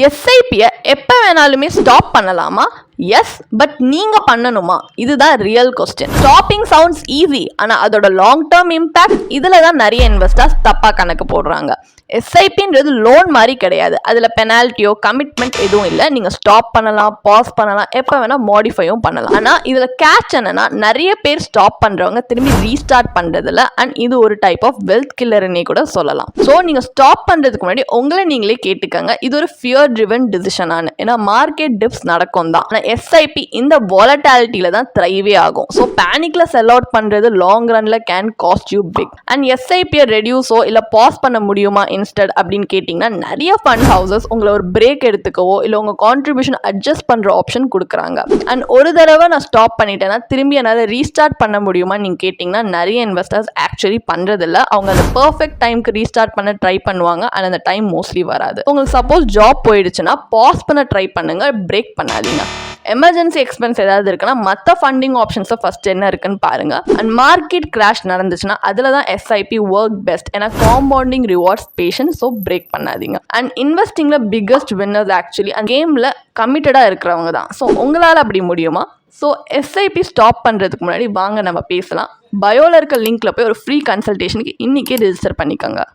எஸ்ஐபியை எப்போ வேணாலுமே ஸ்டாப் பண்ணலாமா? S, but நீங்க பண்ணணுமா? இதுதான் real question. Stopping sounds easy, ஆனால் அதோட லாங் டேர்ம் இம்பாக்ட் இதில் தான் நிறைய இன்வெஸ்டர்ஸ் தப்பாக கணக்கு போடுறாங்க. எஸ்ஐபின்றது லோன் மாதிரி கிடையாது. அதில் பெனால்ட்டியோ கமிட்மெண்ட் எதுவும் இல்லை. நீங்கள் ஸ்டாப் பண்ணலாம், பாஸ் பண்ணலாம், எப்போ வேணால் மாடிஃபையும் பண்ணலாம். ஆனால் இதில் கேட்ச் என்னன்னா, நிறைய பேர் ஸ்டாப் பண்ணுறவங்க திரும்பி ரீஸ்டார்ட் பண்ணுறதில்ல. அண்ட் இது ஒரு டைப் ஆஃப் வெல்த் கில்லர்னே கூட சொல்லலாம். ஸோ நீங்கள் ஸ்டாப் பண்ணுறதுக்கு முன்னாடி உங்களை நீங்களே கேட்டுக்கங்க, இது ஒரு ஃபியர் ட்ரிவன் டிசிஷனானு. ஏன்னா மார்க்கெட் டிப்ஸ் நடக்கும் தான். எஸ்ஐபி இந்த வாலட்டாலிட்டியில தான் த்ரைவே ஆகும். ஸோ பேனிக்ல செல் அவுட் பண்றது லாங் ரன்ல can cost you big. And எஸ்ஐபியை ரெடியூஸோ இல்லை பாஸ் பண்ண முடியுமா இன்ஸ்டட் அப்படின்னு கேட்டிங்கன்னா, நிறைய ஃபண்ட் ஹவுசஸ் உங்களை ஒரு பிரேக் எடுத்துக்கவோ இல்லை உங்கள் கான்ட்ரிபியூஷன் அட்ஜஸ்ட் பண்ணுற ஆப்ஷன் கொடுக்குறாங்க. அண்ட் ஒரு தடவை நான் ஸ்டாப் பண்ணிட்டேன்னா திரும்பி என்னால் ரீஸ்டார்ட் பண்ண முடியுமா நீங்கள் கேட்டிங்கன்னா, நிறைய இன்வெஸ்டர்ஸ் ஆக்சுவலி பண்ணுறதில்ல. அவங்க அந்த பர்ஃபெக்ட் டைமுக்கு ரீஸ்டார்ட் பண்ண ட்ரை பண்ணுவாங்க. அண்ட் அந்த டைம் மோஸ்ட்லி வராது. உங்களுக்கு சப்போஸ் ஜாப் போயிடுச்சுன்னா பாஸ் பண்ண ட்ரை பண்ணுங்க, பிரேக் பண்ணாதீங்க. எமர்ஜென்சி எக்ஸ்பென்ஸ் ஏதாவது இருக்குன்னா மற்ற ஃபண்டிங் ஆப்ஷன்ஸை ஃபர்ஸ்ட் என்ன இருக்குன்னு பாருங்க. அண்ட் மார்க்கெட் கிராஷ் நடந்துச்சுன்னா அதில் தான் எஸ்ஐபி ஒர்க் பெஸ்ட். ஏன்னா compounding rewards patience, so break பண்ணாதீங்க. அண்ட் இன்வெஸ்டிங்ல பிக்கஸ்ட் வின்னர்ஸ் ஆக்சுவலி அந்த கேமில் கமிட்டடாக இருக்கிறவங்க தான். ஸோ உங்களால் அப்படி முடியுமா? ஸோ எஸ்ஐபி ஸ்டாப் பண்ணுறதுக்கு முன்னாடி வாங்க நம்ம பேசலாம். பயோவில் இருக்க லிங்க்ல போய் ஒரு ஃப்ரீ கன்சல்டேஷனுக்கு இன்றைக்கே ரெஜிஸ்டர் பண்ணிக்கோங்க.